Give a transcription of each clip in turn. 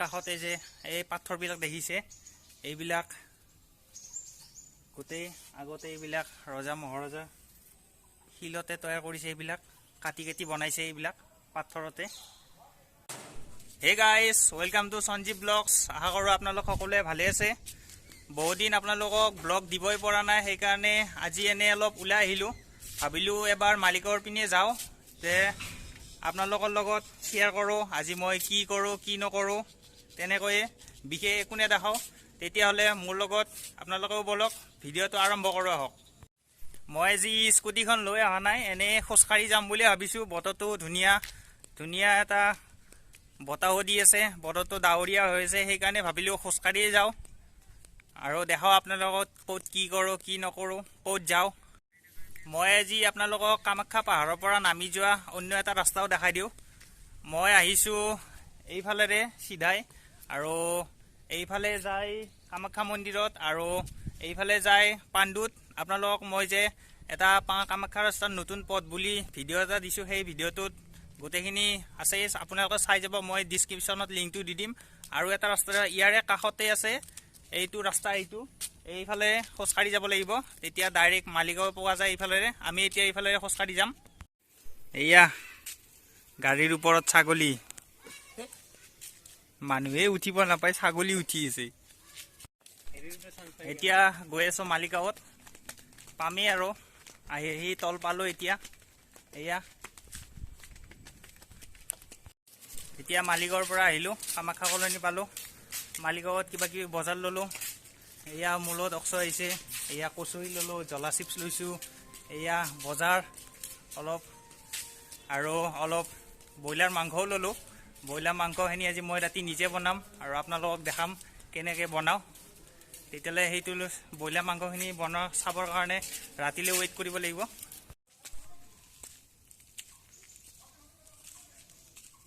কাষতে যে এই পাথৰবিলাক দেখিছে, এইবিলাক গোটেই আগতে এইবিলাক ৰজা মহাৰজা শিলতে তৈয়াৰ কৰিছে, এইবিলাক কাটি কাটি বনাইছে এইবিলাক পাথৰতে। Hey guys, welcome to Sanjib blogs. আশা কৰোঁ আপোনালোক সকলোৱে ভালে আছে। বহুদিন আপোনালোকক ব্লগ দিবই পৰা নাই, সেইকাৰণে আজি এনে অলপ ওলাই আহিলোঁ। ভাবিলোঁ এবাৰ মালিকৰ পিনে যাওঁ, যে আপোনালোকৰ লগত শ্বেয়াৰ কৰোঁ আজি মই কি কৰোঁ কি নকৰোঁ, তেনেকৈয়ে বিশেষ একো নেদেখাওঁ। তেতিয়াহ'লে মোৰ লগত আপোনালোকেও বলক, ভিডিঅ'টো আৰম্ভ কৰোঁ আহক। মই আজি স্কুটিখন লৈ অহা নাই, এনেই খোজকাঢ়ি যাম বুলি ভাবিছোঁ। বতৰটো ধুনীয়া ধুনীয়া এটা বতাহো দি আছে, বতৰটো ডাৱৰীয়া হৈছে, সেইকাৰণে ভাবিলোঁ খোজকাঢ়িয়ে যাওঁ আৰু দেখাওঁ আপোনালোকক ক'ত কি কৰোঁ কি নকৰোঁ, ক'ত যাওঁ। মই আজি আপোনালোকক কামাখ্যা পাহাৰৰ পৰা নামি যোৱা অন্য এটা ৰাস্তাও দেখাই দিওঁ। মই আহিছোঁ এইফালেৰে চিধাই, আৰু এইফালে যায় কামাখ্যা মন্দিৰত, আৰু এইফালে যায় পাণ্ডুত। আপোনালোকক মই যে এটা কামাখ্যা ৰাস্তাৰ নতুন পথ বুলি ভিডিঅ' এটা দিছোঁ, সেই ভিডিঅ'টোত গোটেইখিনি আছে, আপোনালোকে চাই যাব। মই ডিছক্ৰিপশ্যনত লিংকটো দি দিম। আৰু এটা ৰাস্তা ইয়াৰে কাষতে আছে, এইটো ৰাস্তা, এইফালে খোজকাঢ়ি যাব লাগিব, তেতিয়া ডাইৰেক্ট মালিগাঁও পোৱা যায় এইফালেৰে। আমি এতিয়া এইফালেৰে খোজকাঢ়ি যাম। এয়া গাড়ীৰ ওপৰত ছাগলী, মানুহে উঠিব নাপায়, ছাগলী উঠি আছে। এতিয়া গৈ আছোঁ মালিগাঁৱত, পামেই আৰু আহি তল পালোঁ এতিয়া। এতিয়া মালিগাঁৱৰ পৰা আহিলোঁ, কামাখ্যা কলনী পালোঁ। মালিগাঁৱত কিবা কিবি বজাৰ ল'লোঁ। এয়া মূলত অক্স আহিছে, এয়া কচুৰি ল'লোঁ, জ্বলা চিপছ লৈছোঁ, এয়া বজাৰ অলপ, আৰু অলপ ব্ৰইলাৰ মাংসও ল'লোঁ। ব্ৰইলাৰ মাংসখিনি আজি মই ৰাতি নিজে বনাম আৰু আপোনালোকক দেখাম কেনেকৈ বনাওঁ। তেতিয়াহ'লে সেইটো ব্ৰইলাৰ মাংসখিনি বনোৱা চাবৰ কাৰণে ৰাতিলৈ ৱেইট কৰিব লাগিব।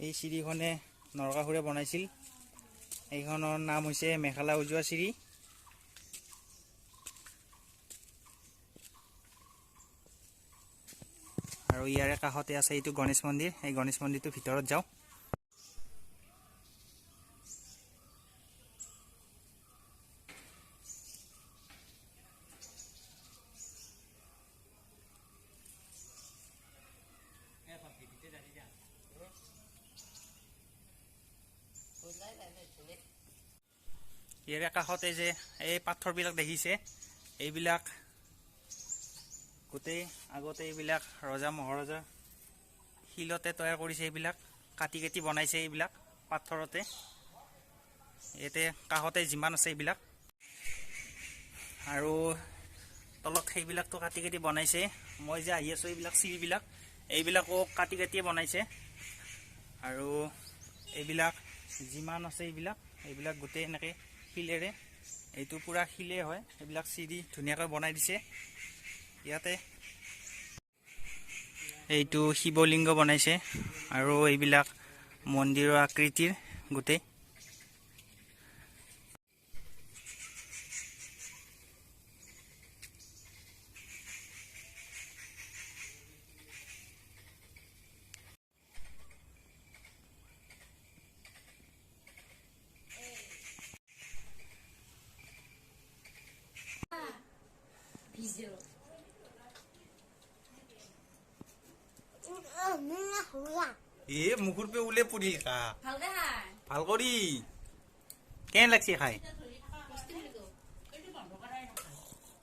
এই চিৰিখনে নৰকাসুৰে বনাইছিল, এইখনৰ নাম হৈছে মেখেলা উজোৱা চিৰি। আৰু ইয়াৰে কাষতে আছে এইটো গণেশ মন্দিৰ, এই গণেশ মন্দিৰটোৰ ভিতৰত যাওঁ। ইয়াৰে কাষতে যে এই পাথৰবিলাক দেখিছে, এইবিলাক গোটেই আগতে এইবিলাক ৰজা মহাৰজা শিলতে তৈয়াৰ কৰিছে, এইবিলাক কাটি কাটি বনাইছে এইবিলাক পাথৰতে। ইয়াতে কাষতে যিমান আছে এইবিলাক, আৰু তলত সেইবিলাকতো কাটি কাটি বনাইছে। মই যে আহি আছোঁ এইবিলাক চিৰিবিলাক, এইবিলাকো কাটি কাটিয়ে বনাইছে। আৰু এইবিলাক যিমান আছে এইবিলাক গোটেই এনেকৈ শিলেৰে, এইটো পূৰা শিলে হয়, এইবিলাক চিৰি ধুনীয়াকৈ বনাই দিছে। ইয়াতে এইটো শিৱলিংগ বনাইছে, আৰু এইবিলাক মন্দিৰৰ আকৃতিৰ গোটেই। মুখৰ পে উলে পৰিল কা ভাল কৰি কেন লাগছে খাই,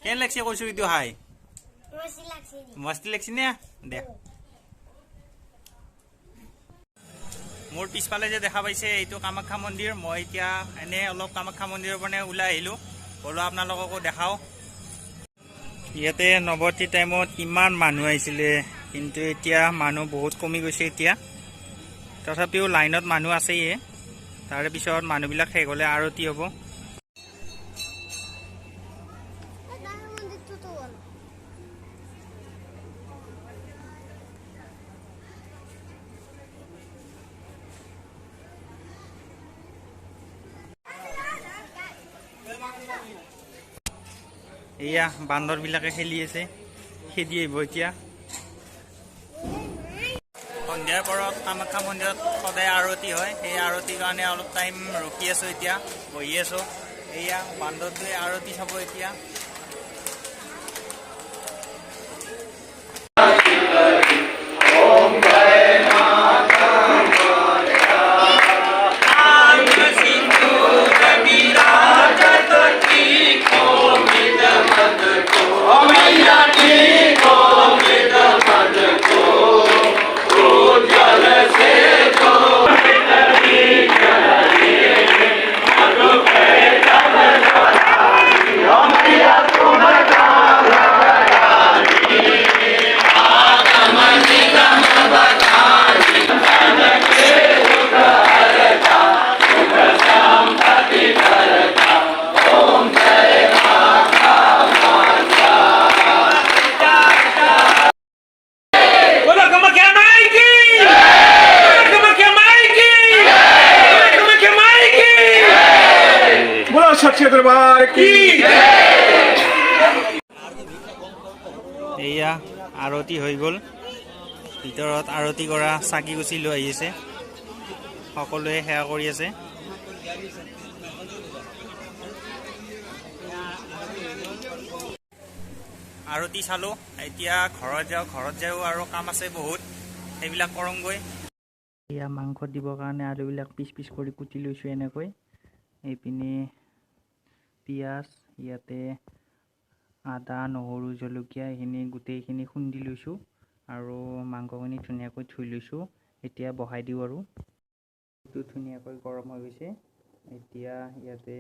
কেন লাগছে কৈছো, এইটো খাই মস্তি লাগছে নে? দে মোৰ পিছফালে যে দেখা পাইছে এইটো কামাখ্যা মন্দিৰ। মই এতিয়া এনে অলপ কামাখ্যা মন্দিৰৰ পৰা ওলাই আহিলোঁ, বোলো আপোনালোককো দেখাওঁ। ইয়াতে নৱৰাত্ৰি টাইমত ইমান মানুহ আহিছিলে, কিন্তু এতিয়া মানুহ বহুত কমি গৈছে এতিয়া। তথাপিও লাইনত মানুহ আছেই, তাৰে পিছত মানুহবিলাক শেষ হ'লে আৰতি হ'ব। এয়া বান্দৰবিলাকে খেলি আছে, খেদি আহিব এতিয়া। সন্ধিয়া সন্ধিয়াৰ পৰত কামাখ্যা মন্দিৰত সদায় আৰতি হয়। সেই আৰতিৰ কাৰণে অলপ টাইম ৰখি আছোঁ, এতিয়া বহি আছোঁ। এয়া বান্দৰটোৱে আৰতি চাব এতিয়া। এয়া আৰতি হৈ গ'ল। ভিতৰত আৰতি কৰা চাকি-গুছি লৈ আহিছে, সকলোৱে সেৱা কৰি আছে। আৰতি চালোঁ, এতিয়া ঘৰত যাওঁ আৰু কাম আছে বহুত, সেইবিলাক কৰোঁগৈ। এয়া মাংস দিবৰ কাৰণে আলুবিলাক পিচ পিচ কৰি কুটি লৈছোঁ এনেকৈ। এইপিনে পিঁয়াজ, ইয়াতে আদা, নহৰু, জলকীয়া এইখিনি গোটেইখিনি খুন্দি লৈছোঁ আৰু মাংসখিনি ধুনীয়াকৈ ধুই লৈছোঁ। এতিয়া বহাই দিওঁ আৰু এইটো ধুনীয়াকৈ গৰম হৈ গৈছে। এতিয়া ইয়াতে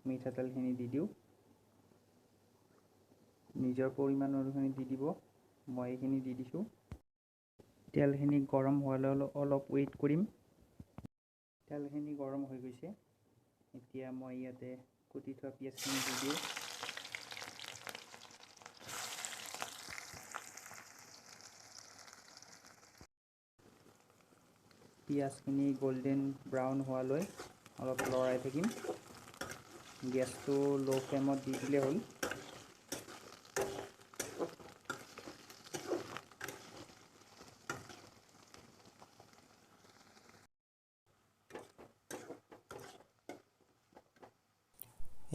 মিঠাতেলখিনি দি দিওঁ, নিজৰ পৰিমাণ অনুসৰি দি দিব। মই এইখিনি দি দিছোঁ। তেলখিনি গৰম হোৱালৈ অলপ ৱেইট কৰিম। তেলখিনি গৰম হৈ গৈছে। এতিয়া মই ইয়াতে কুটি থোৱা পিঁয়াজখিনি দি দিওঁ। পিঁয়াজখিনি গল্ডেন ব্ৰাউন হোৱালৈ অলপ লৰাই থাকিম। গেছটো ল' ফ্লেমত দি দিলে হ'ল।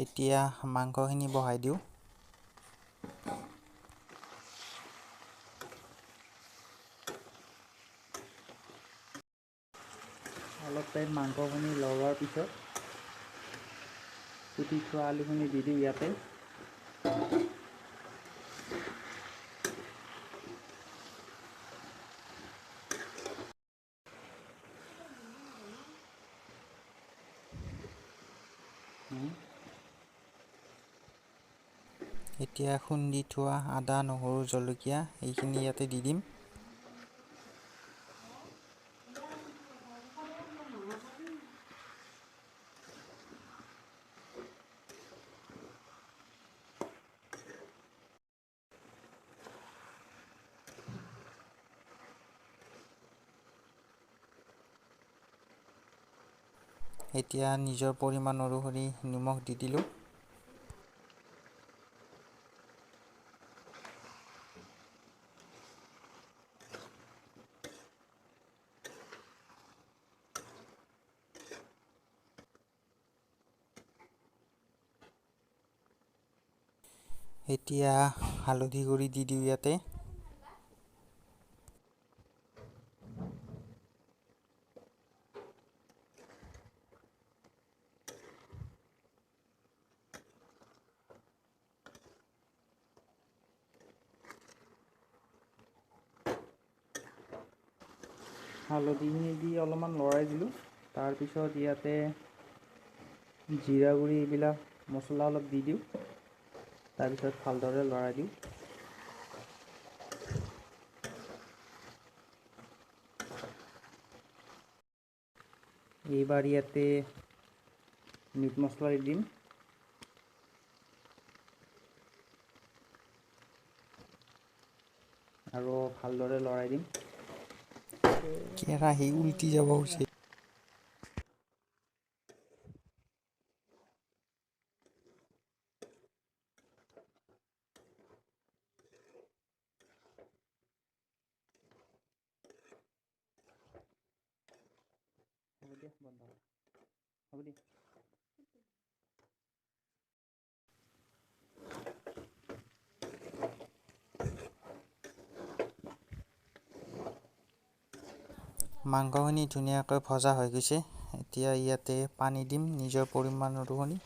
এতিয়া মাংসখিনি বহাই দিওঁ। অলপ টাইম মাংসখিনি লৰোৱাৰ পিছত কুটি থোৱা আলুখিনি দি দিওঁ ইয়াতে। এতিয়া খুন্দি থোৱা আদা, নহৰু, জলকীয়া এইখিনি ইয়াতে দি দিম। এতিয়া নিজৰ পৰিমাণ অনুসৰি নিমখ দি দিলোঁ। এতিয়া হালধি গুড়ি দি দিওঁ ইয়াতে। হালধিখিনি দি অলপমান লৰাই দিলোঁ। তাৰপিছত ইয়াতে জিৰা গুড়ি এইবিলাক মছলা অলপ দি দিওঁ। তাৰপিছত ভালদৰে লৰাই দিওঁ। এইবাৰ ইয়াতে মিট মছলা দি দিম। আৰু ভালদৰে লৰাই দিম। কেৰাহী উল্টি যাব হৈছে। দিয়া বন্ধ হ'ব দিয়া। মাংসখিনি ধুনীয়াকৈ ভজা হৈ গৈছে। এতিয়া ইয়াতে পানী দিম নিজৰ পৰিমাণ অনুসৰি।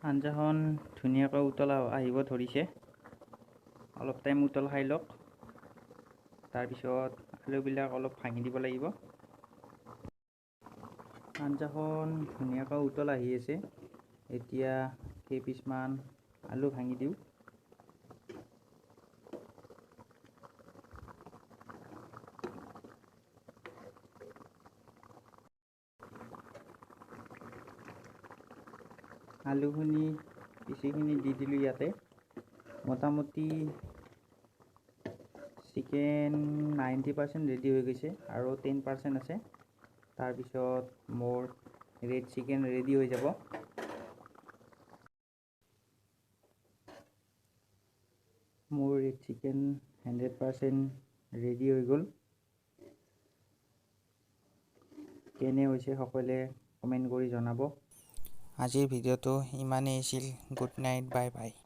আঞ্জাখন ধুনীয়াকৈ উতলা আহিব ধৰিছে। অলপ টাইম উতল খাই লওক। তাৰপিছত আলুবিলাক অলপ ভাঙি দিব লাগিব। আঞ্জাখন ধুনীয়াকৈ উতল আহি আছে। এতিয়া কেইপিচমান আলু ভাঙি দিওঁ। আলুখিনি পিচিখিনি দি দিলোঁ ইয়াতে। মোটামুটি চিকেন 90% ৰেডি হৈ গৈছে আৰু 10% আছে। তাৰপিছত মোৰ ৰেড চিকেন ৰেডি হৈ যাব। মোৰ ৰেড চিকেন 100% ৰেডি হৈ গ'ল। কেনে হৈছে সকলোৱে কমেণ্ট কৰি জনাব। আজিৰ ভিডিঅ'টো ইমানেই আছিল। Good night, bye bye.